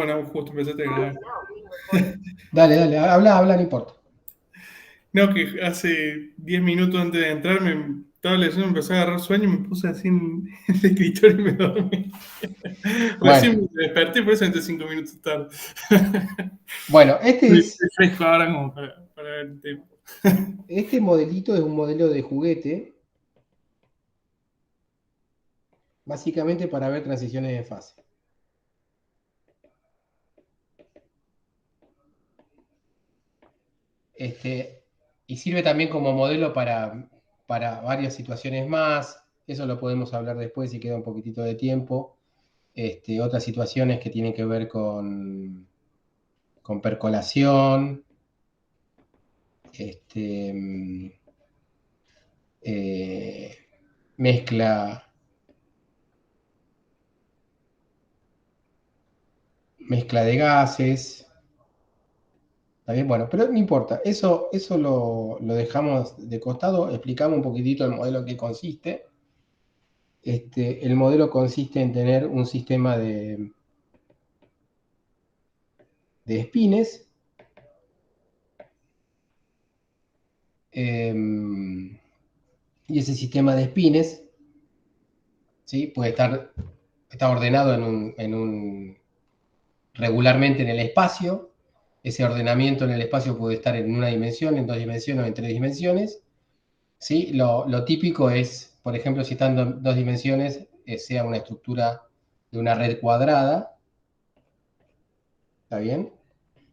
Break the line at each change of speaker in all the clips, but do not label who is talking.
Bueno, justo empezaste a grabar.
Dale, habla, no importa.
No, que hace 10 minutos antes de entrar me estaba leyendo, me empezó a agarrar sueño y me puse así en el escritorio y me dormí.
Bueno,
Recién me desperté, por eso entré 5 minutos tarde.
bueno,
Estoy fresco ahora como para ver el tema.
este modelito es un modelo de juguete, básicamente para ver transiciones de fase. Y sirve también como modelo para varias situaciones más. Eso lo podemos hablar después si queda un poquitito de tiempo. Otras situaciones que tienen que ver con percolación, este, eh, mezcla, mezcla de gases. ¿Está bien? Bueno, pero no importa, eso lo dejamos de costado, explicamos un poquitito el modelo en qué consiste. El modelo consiste en tener un sistema de espines, y ese sistema de espines, ¿sí? Puede está ordenado regularmente en el espacio. Ese ordenamiento en el espacio puede estar en una dimensión, en dos dimensiones o en tres dimensiones. ¿Sí? Lo típico es, por ejemplo, si están en dos dimensiones, sea una estructura de una red cuadrada, ¿está bien?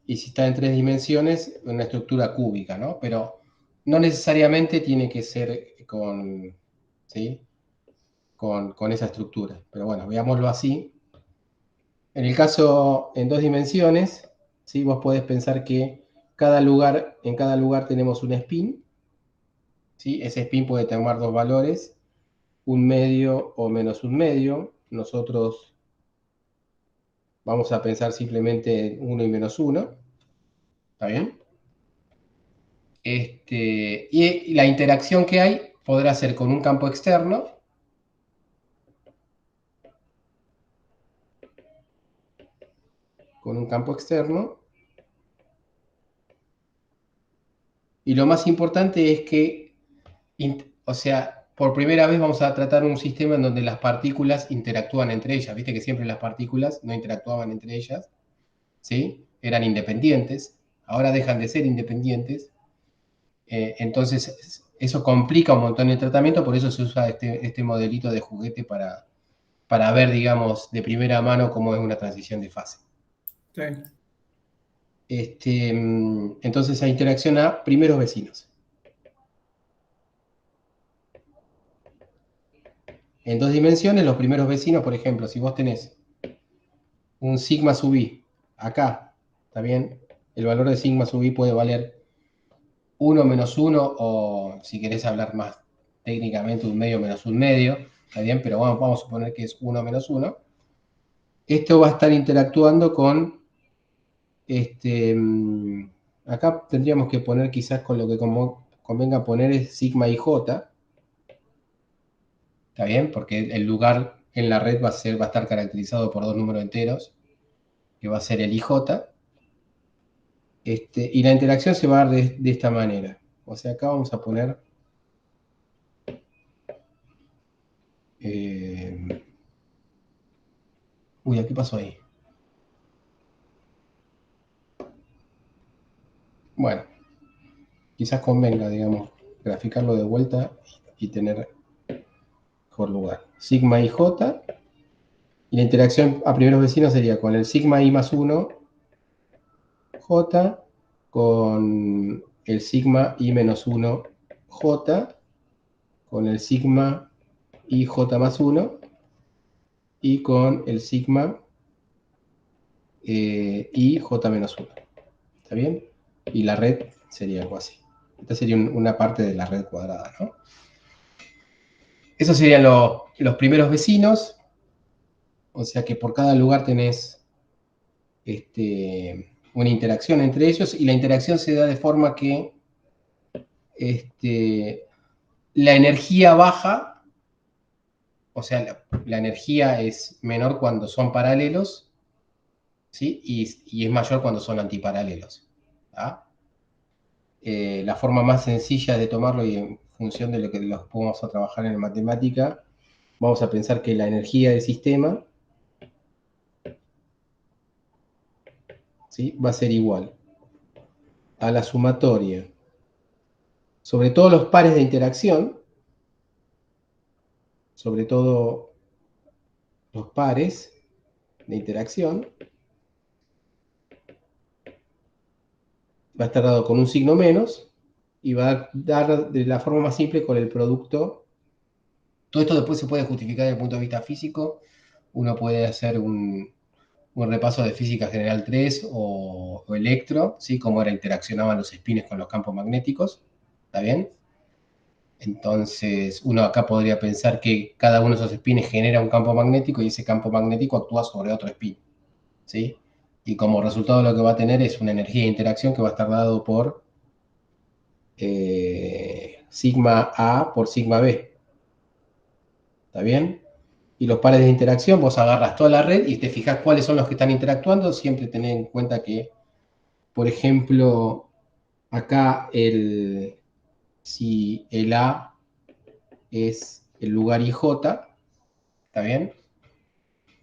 Y si está en tres dimensiones, una estructura cúbica, ¿no? Pero no necesariamente tiene que ser ¿sí? Con esa estructura. Pero bueno, veámoslo así. En el caso en dos dimensiones, ¿sí? Vos podés pensar que en cada lugar tenemos un spin, ¿sí? Ese spin puede tomar dos valores, un medio o menos un medio. Nosotros vamos a pensar simplemente en 1 y menos 1. ¿Está bien? Y la interacción que hay podrá ser con un campo externo, con un campo externo. Y lo más importante es que, o sea, por primera vez vamos a tratar un sistema en donde las partículas interactúan entre ellas. Viste que siempre las partículas no interactuaban entre ellas, ¿sí? Eran independientes. Ahora dejan de ser independientes. Entonces, eso complica un montón el tratamiento, por eso se usa este modelito de juguete para ver, digamos, de primera mano cómo es una transición de fase.
Sí.
Entonces, a interacción a primeros vecinos. En dos dimensiones, los primeros vecinos, por ejemplo, si vos tenés un sigma sub i acá, ¿está bien? El valor de sigma sub i puede valer 1 menos 1, o si querés hablar más técnicamente, un medio menos un medio, ¿está bien? Pero vamos a suponer que es 1 menos 1. Esto va a estar interactuando con, acá tendríamos que poner quizás con lo que convenga poner es sigma ij, ¿está bien? Porque el lugar en la red va a estar caracterizado por dos números enteros, que va a ser el ij, y la interacción se va a dar de esta manera. O sea, acá vamos a poner, uy, ¿qué pasó ahí? Bueno, quizás convenga, digamos, graficarlo de vuelta y tener mejor lugar. Sigma ij, y la interacción a primeros vecinos sería con el sigma i más 1 j, con el sigma i menos 1 j, con el sigma i j más 1 y con el sigma i j menos 1. ¿Está bien? Y la red sería algo así. Esta sería una parte de la red cuadrada, ¿no? Esos serían los primeros vecinos, o sea que por cada lugar tenés una interacción entre ellos, y la interacción se da de forma que la energía baja, o sea, la energía es menor cuando son paralelos, ¿sí? Y es mayor cuando son antiparalelos. ¿Ah? La forma más sencilla de tomarlo y en función de lo que los vamos a trabajar en matemática, vamos a pensar que la energía del sistema, ¿sí?, va a ser igual a la sumatoria sobre todos los pares de interacción, sobre todo los pares de interacción, va a estar dado con un signo menos y va a dar de la forma más simple con el producto. Todo esto después se puede justificar desde el punto de vista físico. Uno puede hacer un repaso de física general 3 o electro, ¿sí? Cómo era interaccionaban los espines con los campos magnéticos. ¿Está bien? Entonces, uno acá podría pensar que cada uno de esos espines genera un campo magnético y ese campo magnético actúa sobre otro espín, ¿sí? Y como resultado lo que va a tener es una energía de interacción que va a estar dado por sigma A por sigma B. ¿Está bien? Y los pares de interacción, vos agarras toda la red y te fijas cuáles son los que están interactuando. Siempre tened en cuenta que, por ejemplo, acá si el A es el lugar IJ, ¿está bien?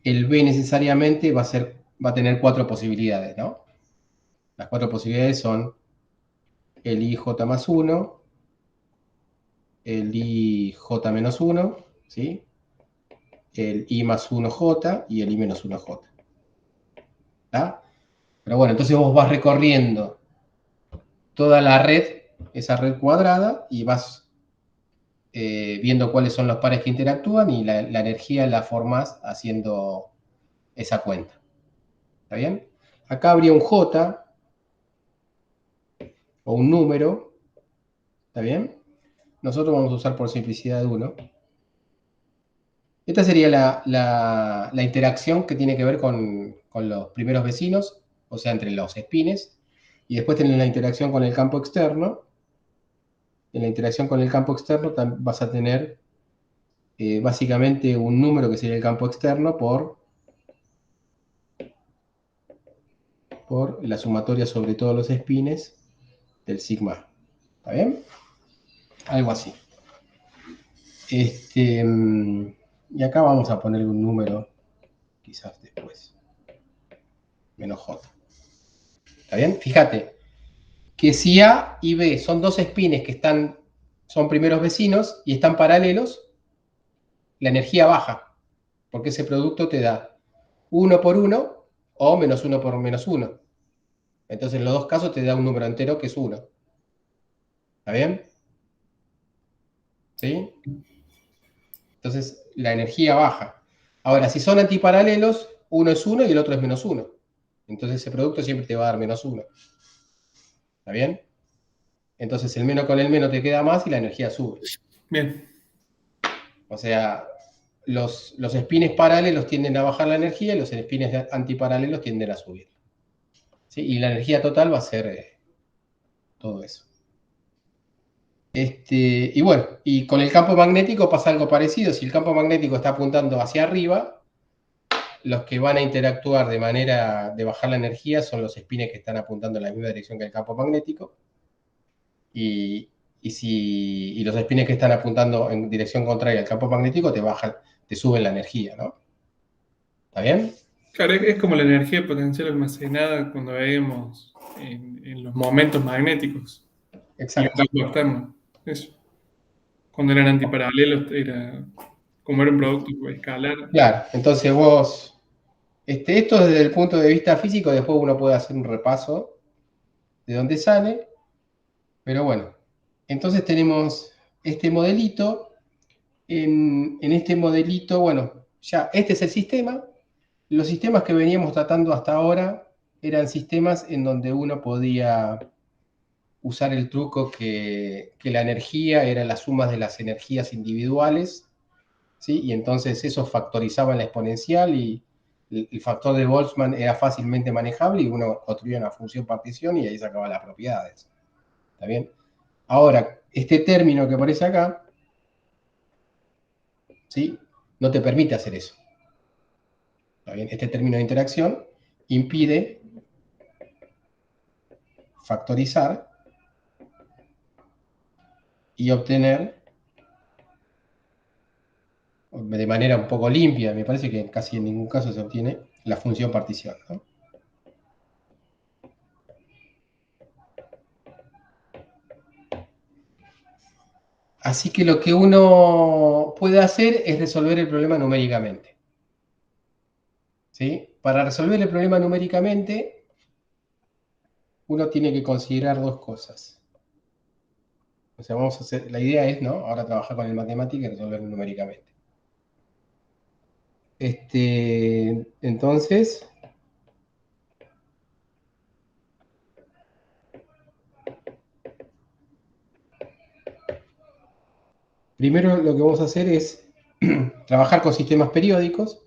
El B necesariamente va a tener 4 posibilidades, ¿no? Las 4 posibilidades son el IJ más 1, el IJ menos 1, ¿sí? El I más 1J y el I menos 1J. ¿Está? Pero bueno, entonces vos vas recorriendo toda la red, esa red cuadrada, y vas viendo cuáles son los pares que interactúan y la energía la formas haciendo esa cuenta. ¿Está bien? Acá habría un J o un número. ¿Está bien? Nosotros vamos a usar por simplicidad de 1. Esta sería la interacción que tiene que ver con los primeros vecinos, o sea, entre los espines. Y después tenés la interacción con el campo externo. En la interacción con el campo externo vas a tener básicamente un número que sería el campo externo por la sumatoria sobre todos los espines del sigma. ¿Está bien? Algo así. Y acá vamos a poner un número, quizás después, menos j. ¿Está bien? Fíjate que si A y B son dos espines que son primeros vecinos y están paralelos, la energía baja, porque ese producto te da 1 por 1 o menos 1 por menos 1. Entonces en los dos casos te da un número entero que es 1. ¿Está bien? ¿Sí? Entonces la energía baja. Ahora, si son antiparalelos, uno es 1 y el otro es menos 1. Entonces ese producto siempre te va a dar menos 1. ¿Está bien? Entonces el menos con el menos te queda más y la energía sube.
Bien.
O sea, los espines paralelos tienden a bajar la energía y los espines antiparalelos tienden a subir. ¿Sí? Y la energía total va a ser todo eso. Y bueno, y con el campo magnético pasa algo parecido. Si el campo magnético está apuntando hacia arriba, los que van a interactuar de manera de bajar la energía son los espines que están apuntando en la misma dirección que el campo magnético. Y los espines que están apuntando en dirección contraria al campo magnético te suben la energía, ¿no? ¿Está bien?
Claro, es como la energía potencial almacenada cuando veíamos en los momentos magnéticos y un
Exacto.
campo externo. Eso. Cuando eran antiparalelos, como era un producto escalar.
Claro, entonces vos, esto desde el punto de vista físico, después uno puede hacer un repaso de dónde sale, pero bueno, entonces tenemos este modelito. En este modelito, bueno, ya este es el sistema. Los sistemas que veníamos tratando hasta ahora eran sistemas en donde uno podía usar el truco que la energía era la suma de las energías individuales, ¿sí? Y entonces eso factorizaba la exponencial y el factor de Boltzmann era fácilmente manejable y uno construía una función partición y ahí sacaba las propiedades. ¿Está bien? Ahora, este término que aparece acá, ¿sí?, no te permite hacer eso. ¿Está bien? Este término de interacción impide factorizar y obtener de manera un poco limpia, me parece que casi en ningún caso se obtiene la función partición, ¿no? Así que lo que uno puede hacer es resolver el problema numéricamente. ¿Sí? Para resolver el problema numéricamente, uno tiene que considerar dos cosas. O sea, vamos a hacer, la idea es, ¿no? Ahora trabajar con el matemática y resolverlo numéricamente. Entonces, primero lo que vamos a hacer es trabajar con sistemas periódicos.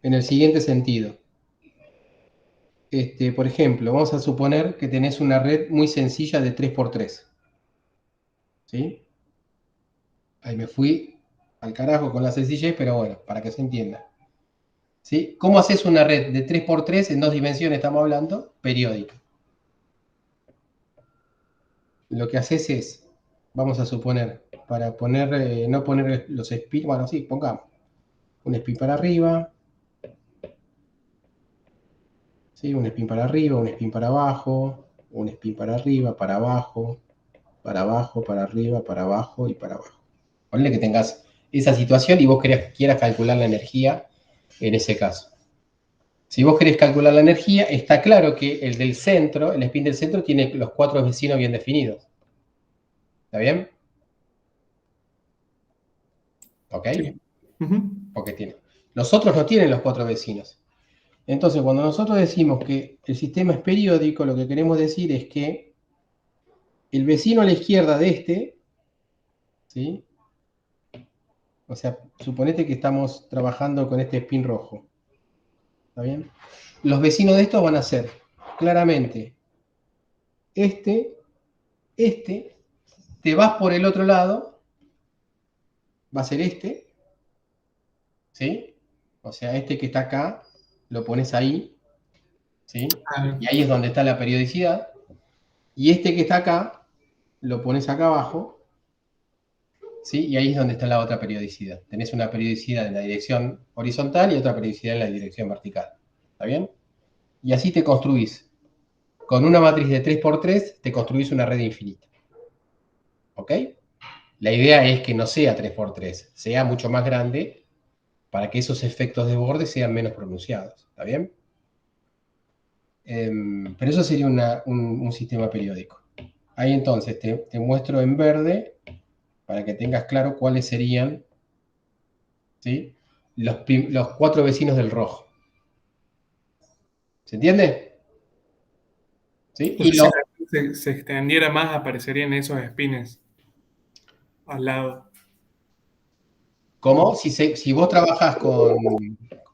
En el siguiente sentido. Por ejemplo, vamos a suponer que tenés una red muy sencilla de 3x3. ¿Sí? Ahí me fui al carajo con la sencillez, pero bueno, para que se entienda. ¿Sí? ¿Cómo haces una red de 3x3 en 2 dimensiones, estamos hablando? Periódica. Lo que haces es, vamos a suponer, para poner, no poner los spin, bueno, sí, pongamos un spin para arriba, ¿sí? Un spin para arriba, un spin para abajo, un spin para arriba, para abajo, para arriba, para abajo y para abajo. Ponle que tengas esa situación y vos quieras calcular la energía en ese caso. Si vos querés calcular la energía, está claro que el del centro, el spin del centro, tiene los 4 vecinos bien definidos. ¿Está bien? ¿Ok?
Sí. Ujú.
Porque tiene. Los otros no tienen los 4 vecinos. Entonces, cuando nosotros decimos que el sistema es periódico, lo que queremos decir es que el vecino a la izquierda de ¿sí? O sea, suponete que estamos trabajando con este spin rojo. ¿Está bien? Los vecinos de estos van a ser claramente este, te vas por el otro lado, va a ser ¿sí? O sea, este que está acá, lo pones ahí, ¿sí?
Claro.
Y ahí es donde está la periodicidad. Y este que está acá, lo pones acá abajo, ¿sí? Y ahí es donde está la otra periodicidad. Tenés una periodicidad en la dirección horizontal y otra periodicidad en la dirección vertical. ¿Está bien? Y así te construís. Con una matriz de 3x3, te construís una red infinita. ¿Ok? La idea es que no sea 3x3, sea mucho más grande para que esos efectos de borde sean menos pronunciados. ¿Está bien? Pero eso sería un sistema periódico. Ahí entonces te muestro en verde para que tengas claro cuáles serían, ¿sí? Los 4 vecinos del rojo. ¿Se entiende? ¿Sí?
O sea, si la luz se extendiera más, aparecerían esos espines al lado.
Como si vos trabajás con,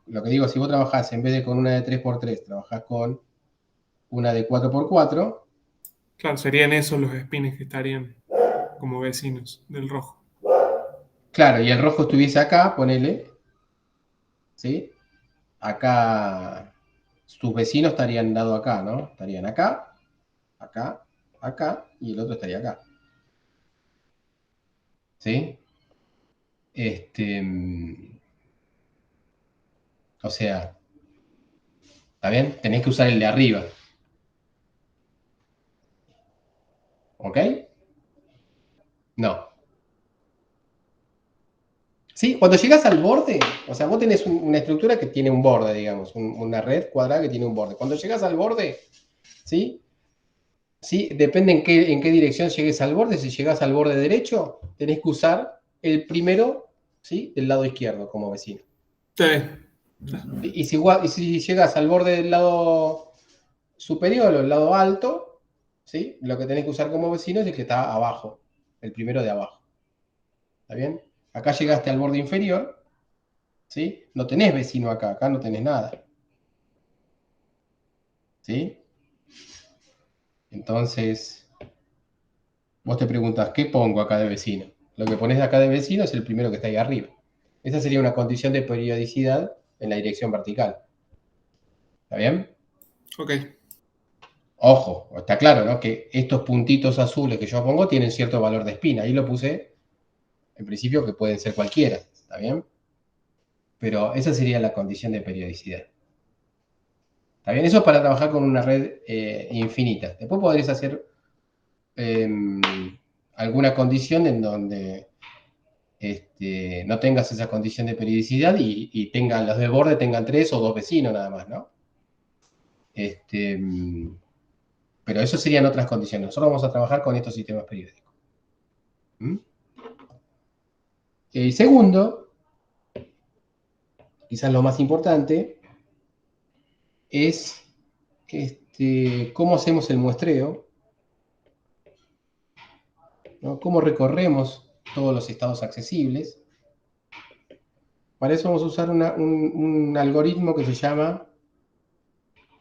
lo que digo, si vos trabajás en vez de con una de 3x3, trabajás con una de 4x4.
Claro, serían esos los espines que estarían como vecinos del rojo.
Claro, y el rojo estuviese acá, ponele, ¿sí? Acá, tus vecinos estarían dado acá, ¿no? Estarían acá, acá, acá, y el otro estaría acá. ¿Sí? O sea, ¿está bien? Tenés que usar el de arriba. ¿Ok? No. ¿Sí? Cuando llegas al borde, o sea, vos tenés una estructura que tiene un borde, digamos, una red cuadrada que tiene un borde. Cuando llegas al borde, ¿sí? ¿Sí? Depende en qué dirección llegues al borde. Si llegas al borde derecho, tenés que usar el primero, ¿sí? Del lado izquierdo como vecino.
Sí.
Y si llegas al borde del lado superior o el lado alto, ¿sí? Lo que tenés que usar como vecino es el que está abajo, el primero de abajo. ¿Está bien? Acá llegaste al borde inferior, ¿sí? No tenés vecino acá, acá no tenés nada. ¿Sí? Entonces, vos te preguntas, ¿qué pongo acá de vecino? Lo que pones acá de vecino es el primero que está ahí arriba. Esa sería una condición de periodicidad en la dirección vertical. ¿Está bien?
Ok.
Ojo, está claro, ¿no? Que estos puntitos azules que yo pongo tienen cierto valor de spin. Ahí lo puse, en principio, que pueden ser cualquiera. ¿Está bien? Pero esa sería la condición de periodicidad. ¿Está bien? Eso es para trabajar con una red infinita. Después podréis hacer alguna condición en donde no tengas esa condición de periodicidad y tengan, los del borde tengan 3 o 2 vecinos nada más, ¿no? Pero eso serían otras condiciones. Nosotros vamos a trabajar con estos sistemas periódicos. El segundo, quizás lo más importante, es cómo hacemos el muestreo, ¿no? Cómo recorremos todos los estados accesibles. Para eso vamos a usar un algoritmo que se llama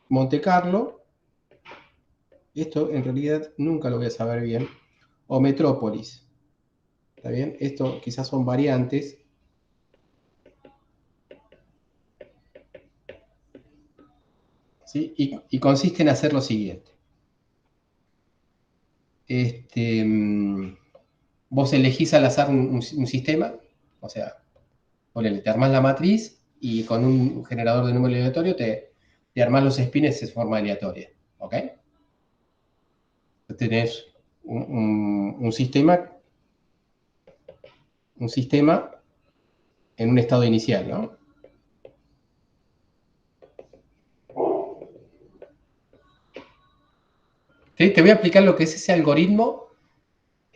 Monte Carlo. Esto en realidad nunca lo voy a saber bien. O Metrópolis. ¿Está bien? Esto quizás son variantes. ¿Sí? Y consiste en hacer lo siguiente. Vos elegís al azar un sistema, o sea, te armás la matriz y con un generador de número aleatorio te armás los spins de forma aleatoria. ¿Ok? Tenés un sistema en un estado inicial, ¿no? Te voy a explicar lo que es ese algoritmo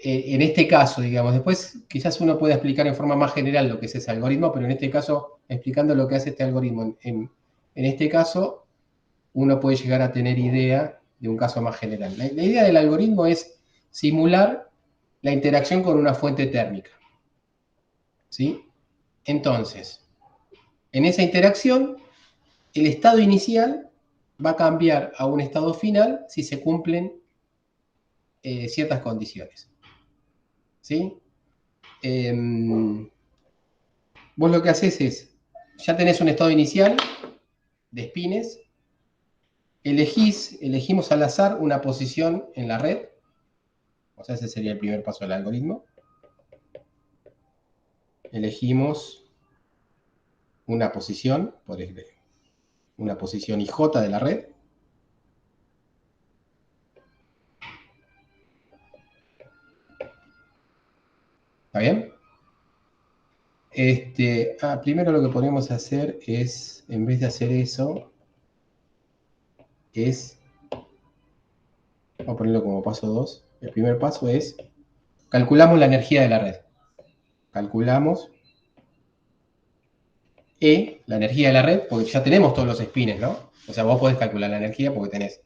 en este caso, digamos. Después quizás uno pueda explicar en forma más general lo que es ese algoritmo, pero en este caso, explicando lo que hace este algoritmo, en este caso, uno puede llegar a tener idea de un caso más general. La idea del algoritmo es simular la interacción con una fuente térmica. ¿Sí? Entonces, en esa interacción, el estado inicial va a cambiar a un estado final si se cumplen ciertas condiciones. ¿Sí? Vos lo que haces es, ya tenés un estado inicial de spines, elegimos al azar una posición en la red, o sea, ese sería el primer paso del algoritmo. Elegimos una posición, por ejemplo, una posición IJ de la red. ¿Está bien? Primero lo que podemos hacer es, en vez de hacer eso, vamos a ponerlo como paso 2. El primer paso es, calculamos la energía de la red. Calculamos la energía de la red, porque ya tenemos todos los spins, ¿no? O sea, vos podés calcular la energía porque tenés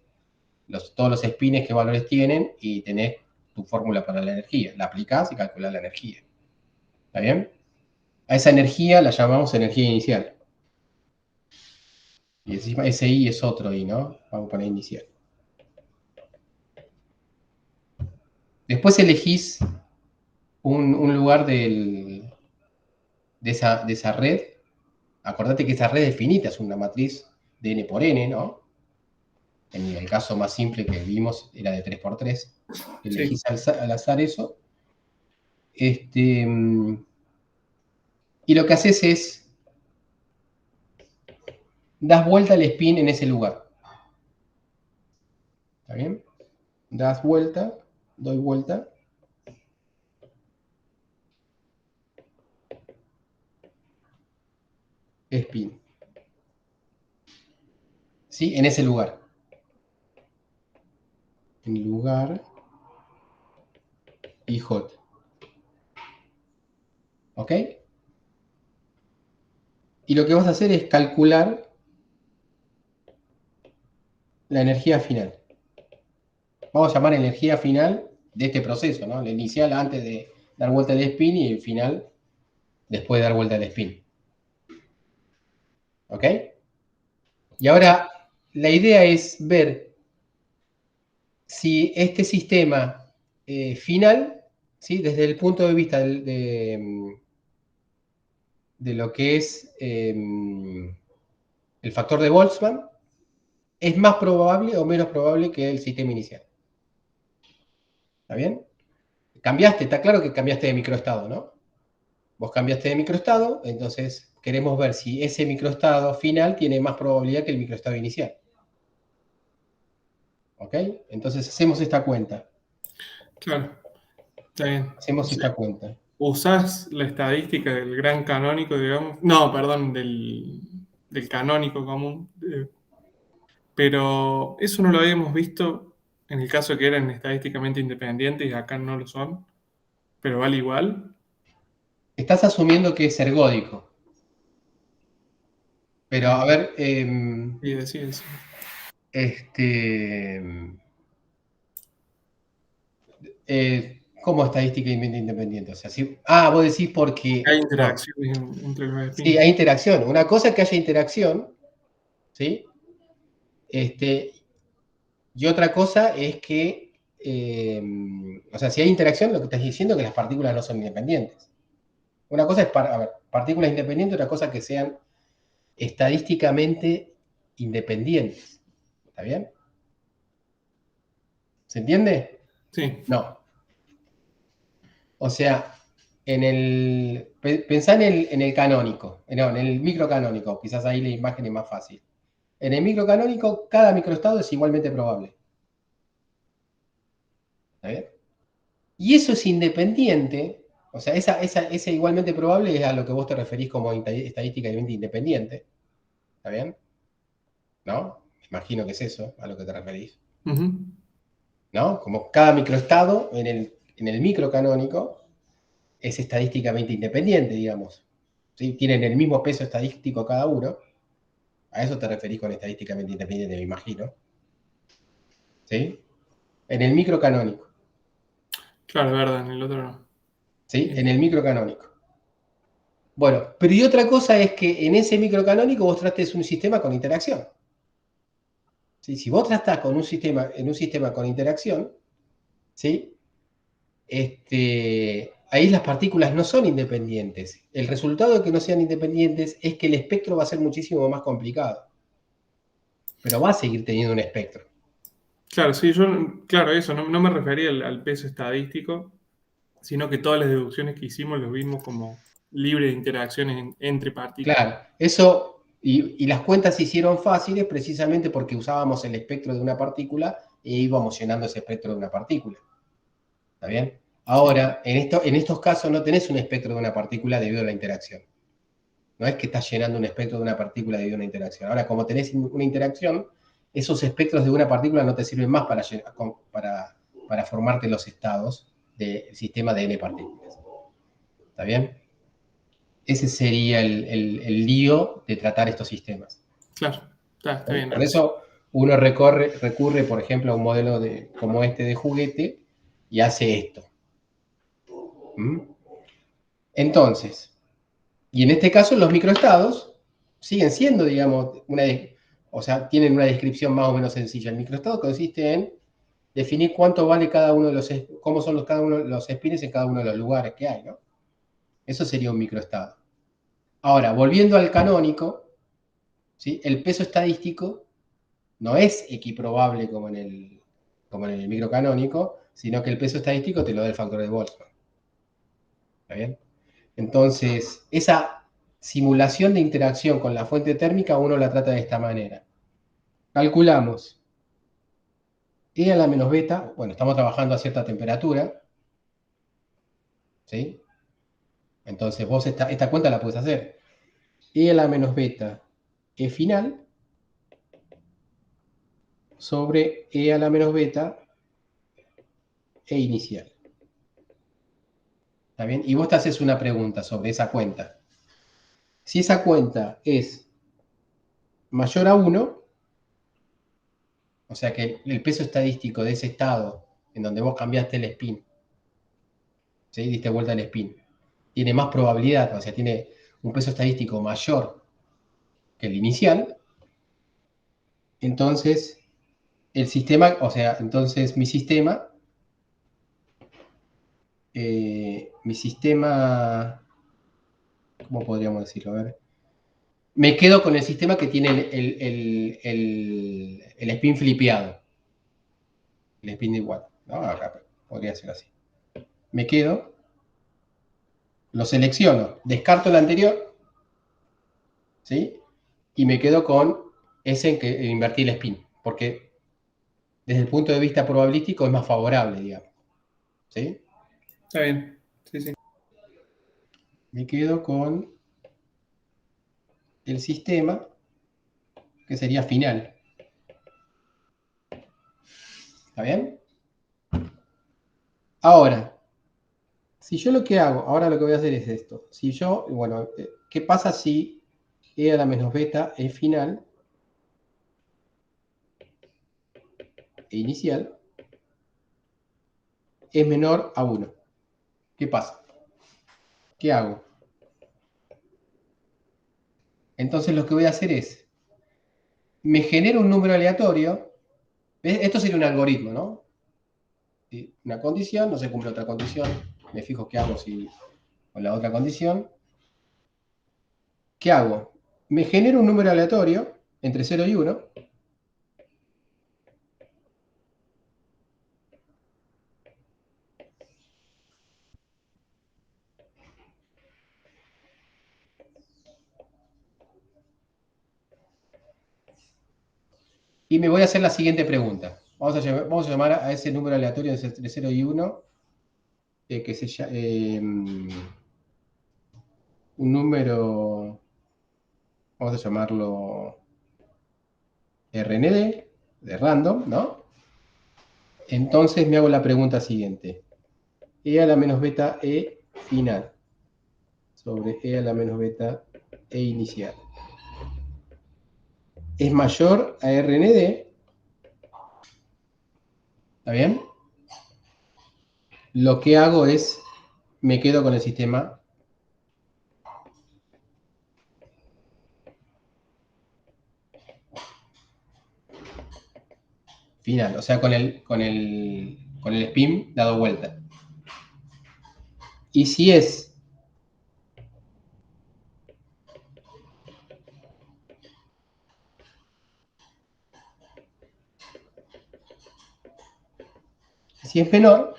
todos los spins qué valores tienen y tenés tu fórmula para la energía. La aplicás y calculás la energía. ¿Está bien? A esa energía la llamamos energía inicial. Y encima ese I es otro I, ¿no? Vamos a poner inicial. Después elegís un lugar de esa red. Acordate que esa red es finita, es una matriz de n por n, ¿no? En el caso más simple que vimos era de 3×3. Elegís
Sí.
al azar eso. Y lo que haces es, das vuelta al spin en ese lugar. ¿Está bien? Das vuelta, doy vuelta. Spin. ¿Sí? En ese lugar. En lugar IJ. ¿Ok? Y lo que vas a hacer es calcular la energía final. Vamos a llamar energía final de este proceso, ¿no? La inicial antes de dar vuelta al spin y el final después de dar vuelta al spin. ¿Ok? Y ahora la idea es ver si este sistema final, ¿sí? Desde el punto de vista del de lo que es el factor de Boltzmann es más probable o menos probable que el sistema inicial. ¿Está bien? Cambiaste, está claro que cambiaste de microestado, ¿no? Vos cambiaste de microestado, entonces queremos ver si ese microestado final tiene más probabilidad que el microestado inicial. ¿Ok? Entonces hacemos esta cuenta.
Claro, está bien.
Hacemos esta cuenta.
¿Usás la estadística del gran canónico, digamos? No, perdón, del canónico común. Pero eso no lo habíamos visto en el caso que eran estadísticamente independientes y acá no lo son. Pero vale igual.
Estás asumiendo que es ergódico. Pero a ver,
Y decís,
¿cómo estadísticamente independiente? O sea, vos decís porque...
hay
No,
interacciones entre los
sí,
espinos.
hay interacción. Una cosa es que haya interacción, ¿sí? Y otra cosa es que, o sea, si hay interacción, lo que estás diciendo es que las partículas no son independientes. Una cosa es, partículas independientes, otra cosa es que sean estadísticamente independientes. ¿Está bien? ¿Se entiende?
Sí,
No. O sea, pensá en el canónico, no, en el microcanónico, quizás ahí la imagen es más fácil. En el microcanónico, cada microestado es igualmente probable. ¿Está bien? Y eso es independiente, o sea, esa igualmente probable es a lo que vos te referís como estadísticamente independiente. ¿Está bien? ¿No? Imagino que es eso a lo que te referís.
ujú,
¿No? Como cada microestado en el microcanónico es estadísticamente independiente, digamos. ¿Sí? Tienen el mismo peso estadístico cada uno. A eso te referís con estadísticamente independiente, me imagino. ¿Sí? En el microcanónico.
claro, es verdad, en el otro no.
¿Sí? En el microcanónico. Bueno, pero y otra cosa es que en ese microcanónico vos trates un sistema con interacción. ¿Sí? Si vos tratás con en un sistema con interacción, ¿sí? Ahí las partículas no son independientes. El resultado de que no sean independientes es que el espectro va a ser muchísimo más complicado. Pero va a seguir teniendo un espectro.
Claro, sí, claro, eso, no me refería al peso estadístico, sino que todas las deducciones que hicimos los vimos como libres de interacciones entre partículas.
Claro, eso, y las cuentas se hicieron fáciles precisamente porque usábamos el espectro de una partícula e íbamos llenando ese espectro de una partícula. ¿Está bien?
Sí.
Ahora, en estos casos no tenés un espectro de una partícula debido a la interacción. No es que estás llenando un espectro de una partícula debido a una interacción. Ahora, como tenés una interacción, esos espectros de una partícula no te sirven más para formarte los estados del sistema de n partículas. ¿Está bien? Ese sería el lío de tratar estos sistemas.
Claro, está bien.
Por eso uno recurre, por ejemplo, a un modelo como este de juguete y hace esto. ¿Mm? Entonces, y en este caso los microestados siguen siendo, digamos, o sea, tienen una descripción más o menos sencilla. El microestado consiste en definir cuánto vale cada uno de cómo son cada uno de los espines en cada uno de los lugares que hay, ¿no? Eso sería un microestado. Ahora, volviendo al canónico, ¿sí? El peso estadístico no es equiprobable como en el microcanónico, sino que el peso estadístico te lo da el factor de Boltzmann. ¿Está bien? Entonces, esa simulación de interacción con la fuente térmica uno la trata de esta manera. Calculamos E a la menos beta, bueno, estamos trabajando a cierta temperatura, ¿sí? Entonces vos esta cuenta la puedes hacer. E a la menos beta E final sobre E a la menos beta E inicial. ¿Está bien? Y vos te haces una pregunta sobre esa cuenta. Si esa cuenta es mayor a 1, o sea que el peso estadístico de ese estado en donde vos cambiaste el spin, ¿sí? Diste vuelta al spin, tiene más probabilidad, o sea, tiene un peso estadístico mayor que el inicial, entonces el sistema, o sea, entonces mi sistema, ¿cómo podríamos decirlo? A ver. Me quedo con el sistema que tiene el spin flipeado. El spin de igual. ¿No? Acá podría ser así. Me quedo, lo selecciono, descarto el anterior, ¿sí? Y me quedo con ese en que invertí el spin, porque desde el punto de vista probabilístico es más favorable, digamos. ¿Sí?
Está bien. Sí, sí.
Me quedo con el sistema que sería final. ¿Está bien? Ahora, si yo lo que hago, ahora lo que voy a hacer es esto. Si yo, bueno, ¿qué pasa si E a la menos beta es final e inicial es menor a 1? ¿Qué pasa? ¿Qué hago? Entonces lo que voy a hacer es, me genero un número aleatorio. Esto sería un algoritmo, ¿no? Una condición, no se cumple otra condición, me fijo qué hago si con la otra condición. ¿Qué hago? Me genero un número aleatorio entre 0 y 1. Y me voy a hacer la siguiente pregunta. Vamos a llamar a ese número aleatorio entre 0 y 1, que se llama un número, vamos a llamarlo RND, de random, ¿no? Entonces me hago la pregunta siguiente. E a la menos beta E final sobre E a la menos beta E inicial es mayor a RND, ¿está bien? Lo que hago es, me quedo con el sistema final, o sea, con el spin dado vuelta. Y si es menor,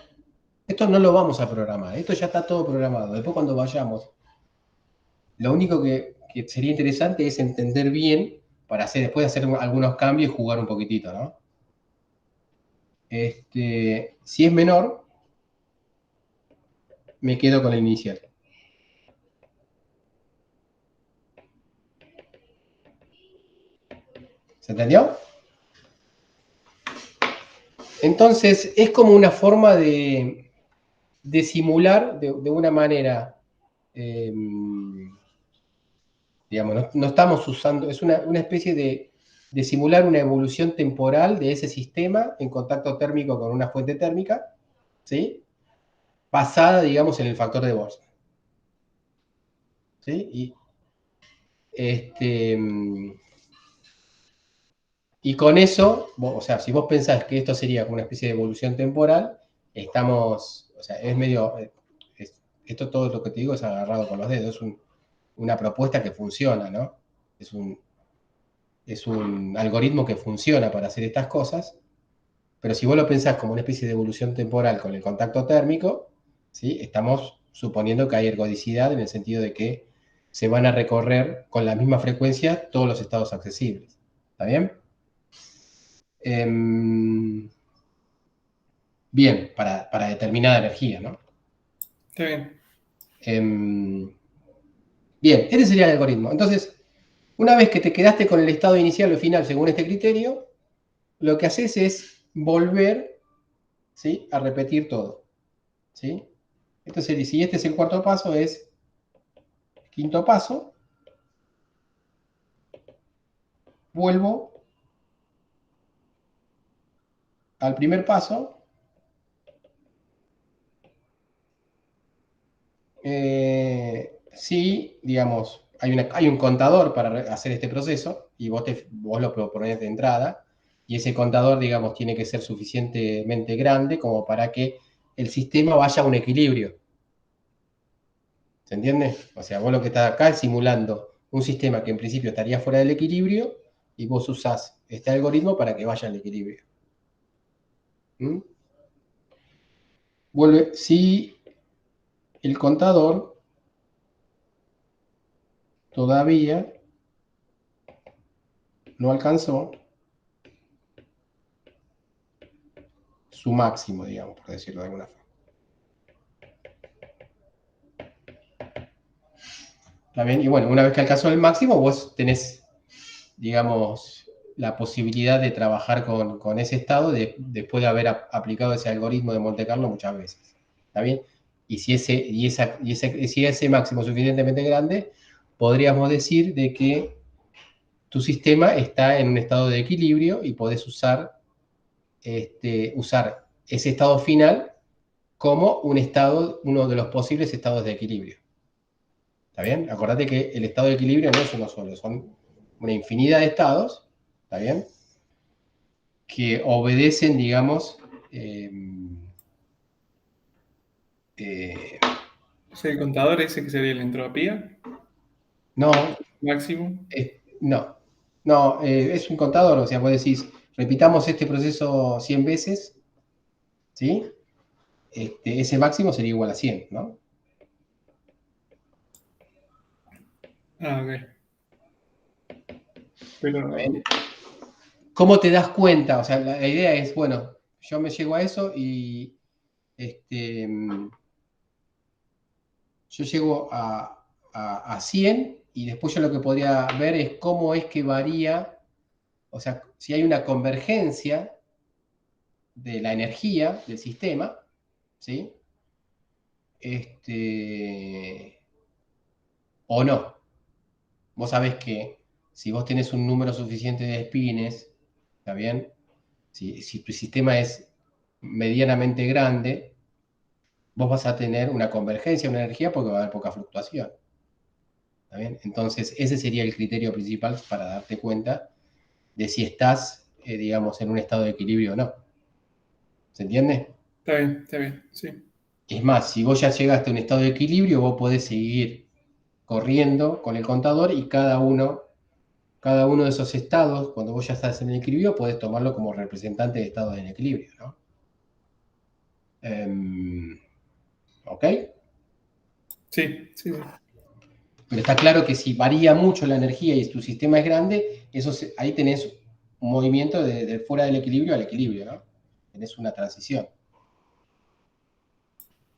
esto no lo vamos a programar, esto ya está todo programado. Después cuando vayamos, lo único que sería interesante es entender bien para después hacer algunos cambios y jugar un poquitito, ¿no? Si es menor, me quedo con el inicial. ¿Se entendió? Entonces, es como una forma de simular de una manera, digamos, no estamos usando, es una especie de simular una evolución temporal de ese sistema en contacto térmico con una fuente térmica, ¿sí? Basada, digamos, en el factor de Boltzmann. ¿Sí? Y con eso, o sea, si vos pensás que esto sería como una especie de evolución temporal, estamos, o sea, es medio, esto todo lo que te digo es agarrado con los dedos, es una propuesta que funciona, ¿no? Es un algoritmo que funciona para hacer estas cosas, pero si vos lo pensás como una especie de evolución temporal con el contacto térmico, ¿sí? Estamos suponiendo que hay ergodicidad en el sentido de que se van a recorrer con la misma frecuencia todos los estados accesibles. ¿Está bien? Bien, para determinada energía, ¿no?
Está bien.
Bien, este sería el algoritmo. Entonces, una vez que te quedaste con el estado inicial o final según este criterio, lo que haces es volver, ¿sí?, a repetir todo. ¿Sí? Entonces, si este es el cuarto paso, es el quinto paso. Vuelvo al primer paso. Si, digamos, hay un contador para hacer este proceso y vos lo proponés de entrada, y ese contador, digamos, tiene que ser suficientemente grande como para que el sistema vaya a un equilibrio. ¿Se entiende? O sea, vos lo que estás acá es simulando un sistema que en principio estaría fuera del equilibrio y vos usás este algoritmo para que vaya al equilibrio. ¿Mm? Vuelve, si el contador todavía no alcanzó su máximo, digamos, por decirlo de alguna forma. ¿Está bien? Y bueno, una vez que alcanzó el máximo, vos tenés, digamos, la posibilidad de trabajar con ese estado después de haber aplicado ese algoritmo de Monte Carlo muchas veces. ¿Está bien? Y si si ese máximo es suficientemente grande, podríamos decir de que tu sistema está en un estado de equilibrio y podés usar ese estado final como uno de los posibles estados de equilibrio. ¿Está bien? Acordate que el estado de equilibrio no es uno solo, son una infinidad de estados, ¿está bien? Que obedecen, digamos,
O sea, el contador ese que sería la entropía
no,
máximo.
no, no, es un contador, o sea, vos decís, repitamos este proceso 100 veces, ¿sí? Ese máximo sería igual a 100, ¿no?
Ah, ok. Pero,
¿Cómo te das cuenta? O sea, la idea es, bueno, yo me llego a eso y este, yo llego a 100 y después yo lo que podría ver es cómo es que varía, o sea, si hay una convergencia de la energía del sistema, ¿sí? O no. Vos sabés que si vos tenés un número suficiente de spines, ¿está bien? Si tu sistema es medianamente grande, vos vas a tener una convergencia, una energía, porque va a haber poca fluctuación. ¿Está bien? Entonces, ese sería el criterio principal para darte cuenta de si estás, digamos, en un estado de equilibrio o no. ¿Se entiende?
está bien, sí.
Es más, si vos ya llegaste a un estado de equilibrio, vos podés seguir corriendo con el contador y cada uno de esos estados, cuando vos ya estás en el equilibrio, podés tomarlo como representante de estado en equilibrio, ¿no? ¿Ok?
Sí, sí, sí.
Pero está claro que si varía mucho la energía y tu sistema es grande, ahí tenés un movimiento de fuera del equilibrio al equilibrio, ¿no? Tenés una transición.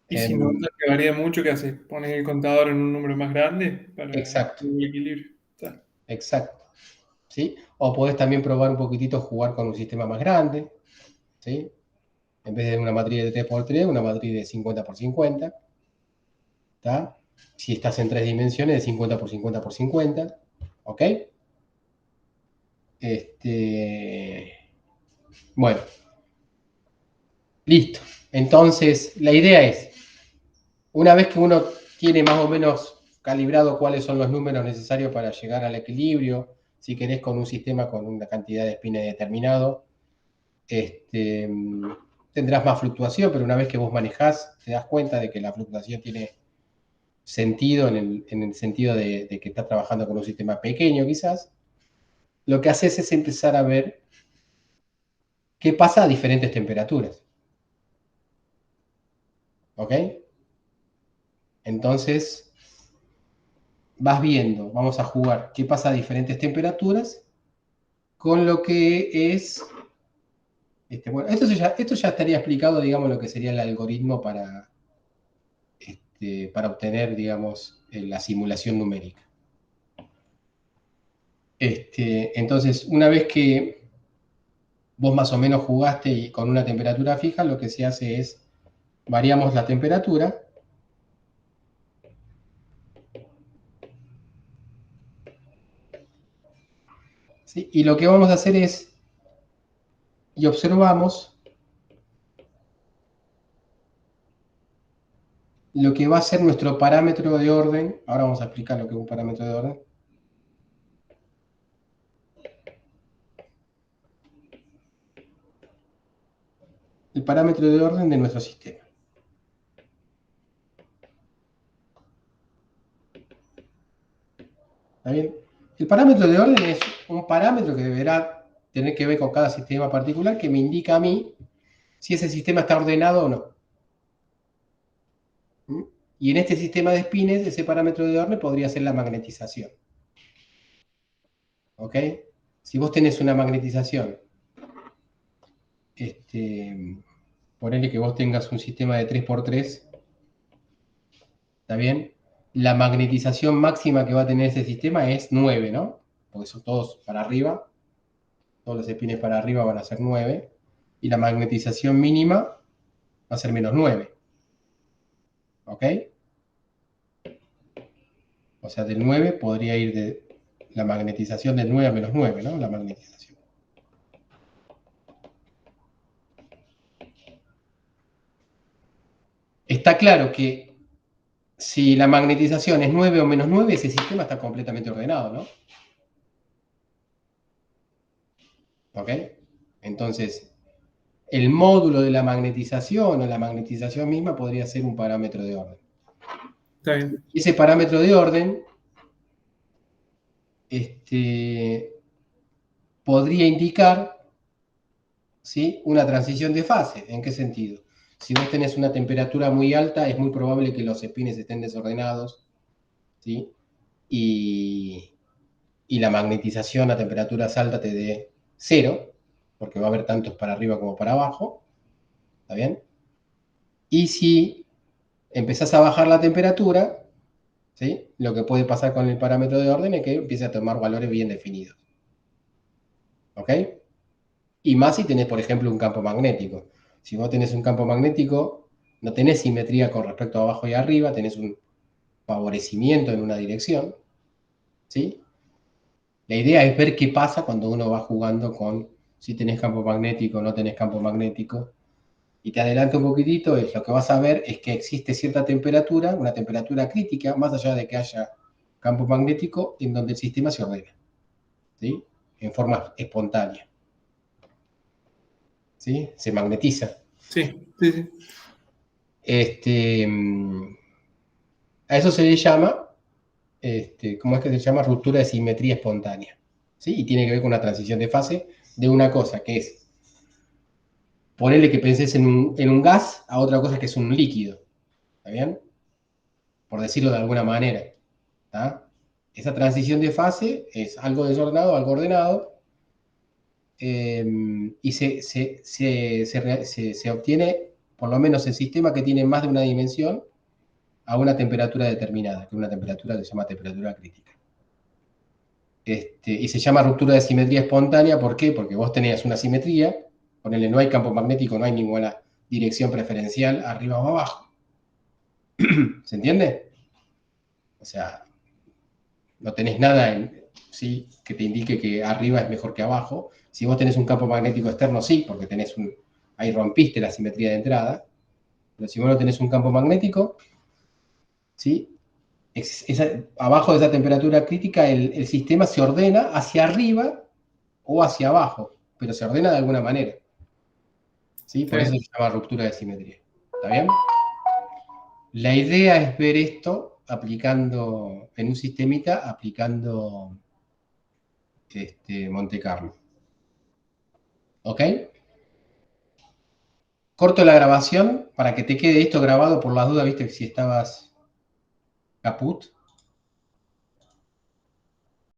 Y si no
Em,
que varía mucho, ¿qué haces? Pones el contador en un número más grande para
exacto,
el equilibrio. Está.
exacto. ¿Sí? O podés también probar un poquitito jugar con un sistema más grande, ¿sí? En vez de una matriz de 3x3, una matriz de 50x50, ¿está? Si estás en 3 dimensiones, de 50x50x50, ¿ok? Bueno, listo. Entonces, la idea es, una vez que uno tiene más o menos calibrado cuáles son los números necesarios para llegar al equilibrio, si querés con un sistema con una cantidad de espines determinado, tendrás más fluctuación, pero una vez que vos manejás, te das cuenta de que la fluctuación tiene sentido en el sentido de que estás trabajando con un sistema pequeño quizás. Lo que haces es empezar a ver qué pasa a diferentes temperaturas. ¿Ok? Entonces, vas viendo, vamos a jugar qué pasa a diferentes temperaturas con lo que es, bueno, esto ya estaría explicado, digamos, lo que sería el algoritmo para obtener, digamos, la simulación numérica. Entonces, una vez que vos más o menos jugaste y con una temperatura fija, lo que se hace es, variamos la temperatura, ¿sí? Y lo que vamos a hacer es, y observamos lo que va a ser nuestro parámetro de orden. Ahora vamos a explicar lo que es un parámetro de orden. El parámetro de orden de nuestro sistema. ¿Está bien? El parámetro de orden es un parámetro que deberá tener que ver con cada sistema particular que me indica a mí si ese sistema está ordenado o no. ¿Mm? Y en este sistema de espines, ese parámetro de orden podría ser la magnetización. ¿Ok? Si vos tenés una magnetización, ponele que vos tengas un sistema de 3x3, ¿está bien? La magnetización máxima que va a tener ese sistema es 9, ¿no? Porque son todos para arriba, todos los espines para arriba van a ser 9, y la magnetización mínima va a ser menos 9. ¿Ok? O sea, del 9 podría ir de la magnetización del 9 a menos 9, ¿no? La magnetización. Está claro que si la magnetización es 9 o menos 9, ese sistema está completamente ordenado, ¿no? ¿Ok? Entonces, el módulo de la magnetización o la magnetización misma podría ser un parámetro de orden.
Está bien.
Ese parámetro de orden podría indicar, ¿sí?, una transición de fase. ¿En qué sentido? Si vos tenés una temperatura muy alta, es muy probable que los espines estén desordenados, ¿sí? Y la magnetización a temperaturas altas te dé 0, porque va a haber tantos para arriba como para abajo, ¿está bien? Y si empezás a bajar la temperatura, ¿sí?, lo que puede pasar con el parámetro de orden es que empiece a tomar valores bien definidos. ¿Ok? Y más si tenés, por ejemplo, un campo magnético. Si vos tenés un campo magnético, no tenés simetría con respecto a abajo y arriba, tenés un favorecimiento en una dirección, ¿sí? La idea es ver qué pasa cuando uno va jugando con si tenés campo magnético o no tenés campo magnético. Y te adelanto un poquitito, lo que vas a ver es que existe cierta temperatura, una temperatura crítica, más allá de que haya campo magnético, en donde el sistema se ordena, ¿sí?, en forma espontánea, ¿sí? Se magnetiza.
Sí, sí, sí.
A eso se le llama, ¿cómo es que se llama? Ruptura de simetría espontánea, ¿sí? Y tiene que ver con una transición de fase de una cosa que es, ponerle que penses en un gas, a otra cosa que es un líquido, ¿está bien? Por decirlo de alguna manera, ¿está? Esa transición de fase es algo desordenado, algo ordenado, y se obtiene, por lo menos el sistema que tiene más de una dimensión, a una temperatura determinada, que es una temperatura que se llama temperatura crítica. Y se llama ruptura de simetría espontánea, ¿por qué? Porque vos tenías una simetría, ponele, no hay campo magnético, no hay ninguna dirección preferencial arriba o abajo. ¿Se entiende? O sea, no tenés nada ¿sí?, que te indique que arriba es mejor que abajo. Si vos tenés un campo magnético externo, sí, porque ahí rompiste la simetría de entrada. Pero si vos no tenés un campo magnético, ¿sí?, abajo de esa temperatura crítica el sistema se ordena hacia arriba o hacia abajo, pero se ordena de alguna manera, ¿sí? Por eso se llama ruptura de simetría. ¿Está bien? La idea es ver esto aplicando, en un sistemita, aplicando Monte Carlo. ¿Ok? Corto la grabación para que te quede esto grabado por las dudas, viste, si estabas caput.